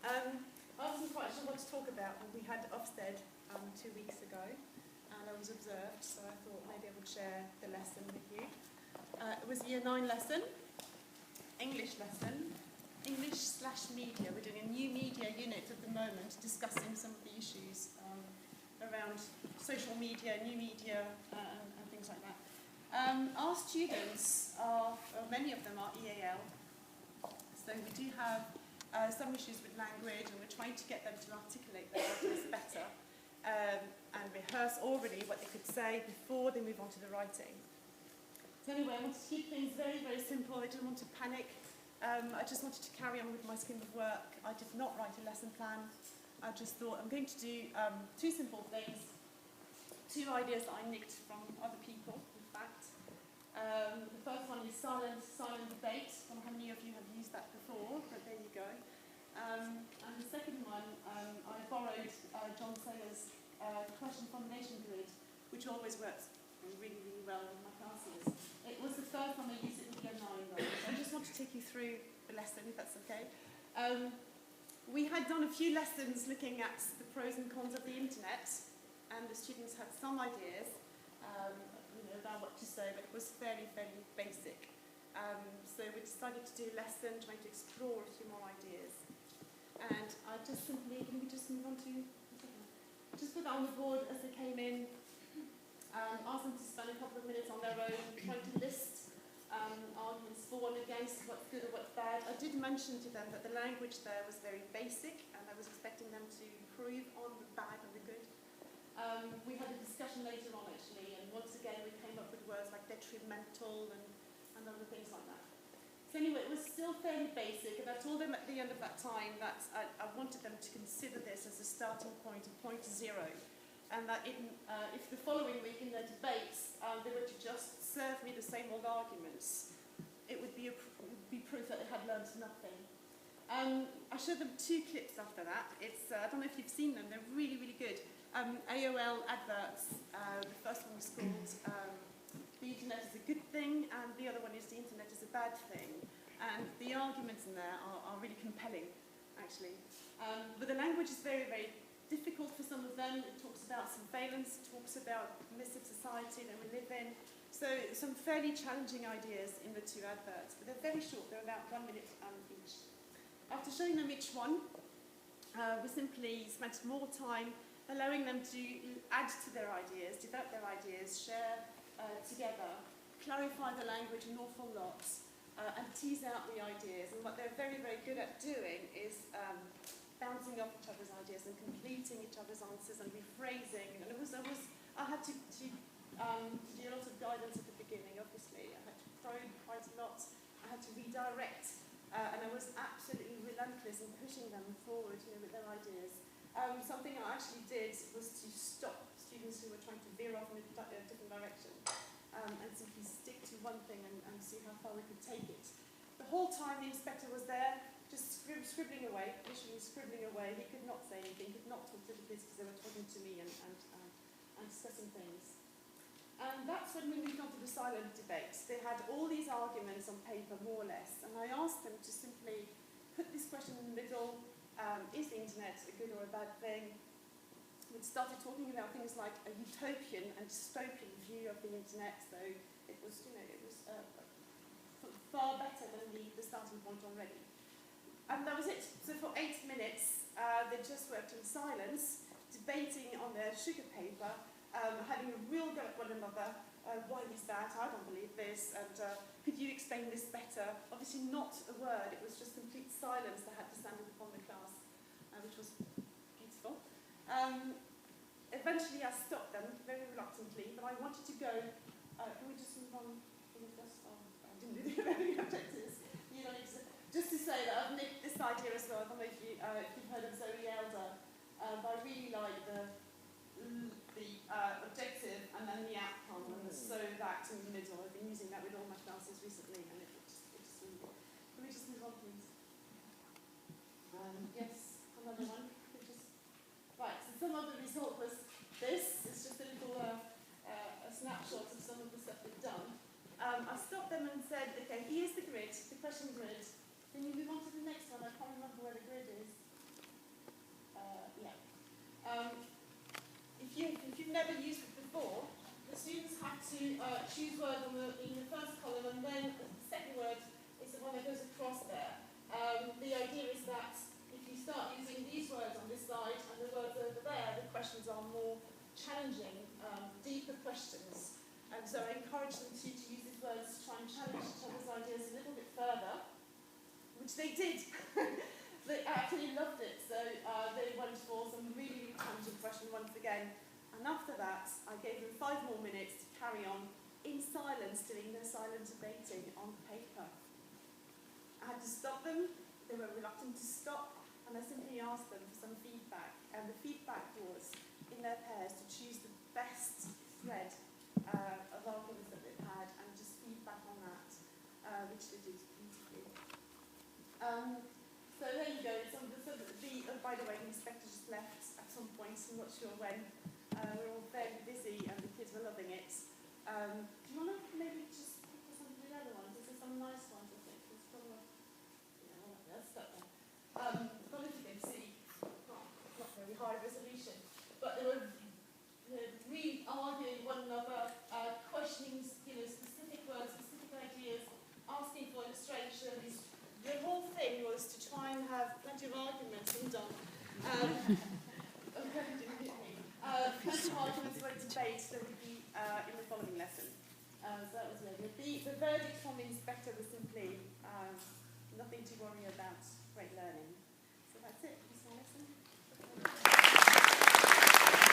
I wasn't quite sure what to talk about, but we had Ofsted 2 weeks ago, and I was observed, so I thought maybe I would share the lesson with you. It was a Year 9 lesson, English lesson, English/media. We're doing a new media unit at the moment, discussing some of the issues around social media, new media, and things like that. Our students many of them are EAL, so we do have some issues with language, and we're trying to get them to articulate their ideas better and rehearse orally what they could say before they move on to the writing. So anyway, I wanted to keep things very, very simple. I didn't want to panic. I just wanted to carry on with my scheme of work. I did not write a lesson plan. I just thought I'm going to do 2 simple things, 2 ideas that I nicked from other people, in fact. The first one is silent debate. I don't know how many of you have used that before, but there you go. And the second one, I borrowed John Sayers' question formulation grid, which always works really, really well in my classes. It was the first time I used it with Year 9 though, so I just want to take you through the lesson, if that's okay. We had done a few lessons looking at the pros and cons of the internet, and the students had some ideas about what to say, but it was fairly basic. So we decided to do a lesson trying to explore a few more ideas. And I just simply, can we just move on to, just put that on the board as they came in, ask them to spend a couple of minutes on their own trying to list arguments for and against, what's good or what's bad. I did mention to them that the language there was very basic, and I was expecting them to improve on the bad and the good. We had a discussion later on actually, and once again we came up with words like detrimental and other things like that. So anyway, it was still fairly basic, and I told them at the end of that time that I wanted them to consider this as a starting point, a point 0, and that if the following week in their debates they were to just serve me the same old arguments, it would be proof that they had learned nothing. I showed them 2 clips after that. I don't know if you've seen them, they're really, really good. AOL adverts. The first one was called The Internet is a Good Thing, and the other one is The Internet is a Bad Thing. And the arguments in there are really compelling, actually. But the language is very, very difficult for some of them. It talks about surveillance, it talks about the permissive society that we live in. So some fairly challenging ideas in the 2 adverts, but they're very short, they're about 1 minute each. After showing them each one, we simply spent more time allowing them to add to their ideas, develop their ideas, share together, clarify the language an awful lot, and tease out the ideas. And what they're very, very good at doing is bouncing off each other's ideas and completing each other's answers and rephrasing. And I had to do a lot of guidance at the beginning, obviously. I had to probe quite a lot. I had to redirect. And I was absolutely relentless in pushing them forward with their ideas. Something I actually did was to stop students who were trying to veer off in a different direction and simply stick to one thing and see how far we could take it. The whole time the inspector was there, just scribbling away, literally scribbling away. He could not say anything, could not talk to the kids because they were talking to me and discussing things. And that's when we moved on to the silent debates. They had all these arguments on paper, more or less, and I asked them to simply put this question in the middle. Is the internet a good or a bad thing? We started talking about things like a utopian and dystopian view of the internet, so it was far better than the starting point already. And that was it. So for 8 minutes, they just worked in silence, debating on their sugar paper, having a real go at one another. Why is that? I don't believe this. And could you explain this better? Obviously not a word. It was just complete silence that had descended upon the class, which was beautiful. Eventually I stopped them, very reluctantly, but I wanted to go. Can we just move on? I didn't do the objectives. You know, just to say that I've nicked this idea as well. I don't know if you've heard of Zoe Elder, but I really like the objective and then the outcome and the so that in the middle. I've been using that with all my classes recently, and it's really good. Can we just move on, please? Yes, another one. Right, so some of the result was this. It's just a little a snapshot of some of the stuff we've done. I stopped them and said, okay, here's the grid, the question grid. Then you move on to the next one. I can't remember where the grid is. to choose words in the first column, and then the second word is the one that goes across there. The idea is that if you start using these words on this side and the words over there, the questions are more challenging, deeper questions. And so I encourage them to use these words to try and challenge each other's ideas a little bit further, which they did. They actually loved it, so they went for some really, really challenging questions once again. And after that, I gave them 5 more minutes to carry on in silence, doing their silent debating on paper. I had to stop them. They were reluctant to stop, and I simply asked them for some feedback. And the feedback was, in their pairs, to choose the best thread of arguments that they've had, and just feedback on that, which they did beautifully. So there you go. By the way, the inspector just left at some point, I'm not sure when. We're all very busy, and the kids were loving it. Do you want to maybe just pick some of the other ones? This is some nice ones, I think. There's probably, that's that one. Not if you can see, not very high resolution, but they were really arguing one another, questioning, specific words, specific ideas, asking for illustrations. The whole thing was to try and have plenty of arguments and done. Plenty of arguments for debate that would be in the following lesson. So that was good. The verdict from the inspector was simply nothing to worry about, great learning.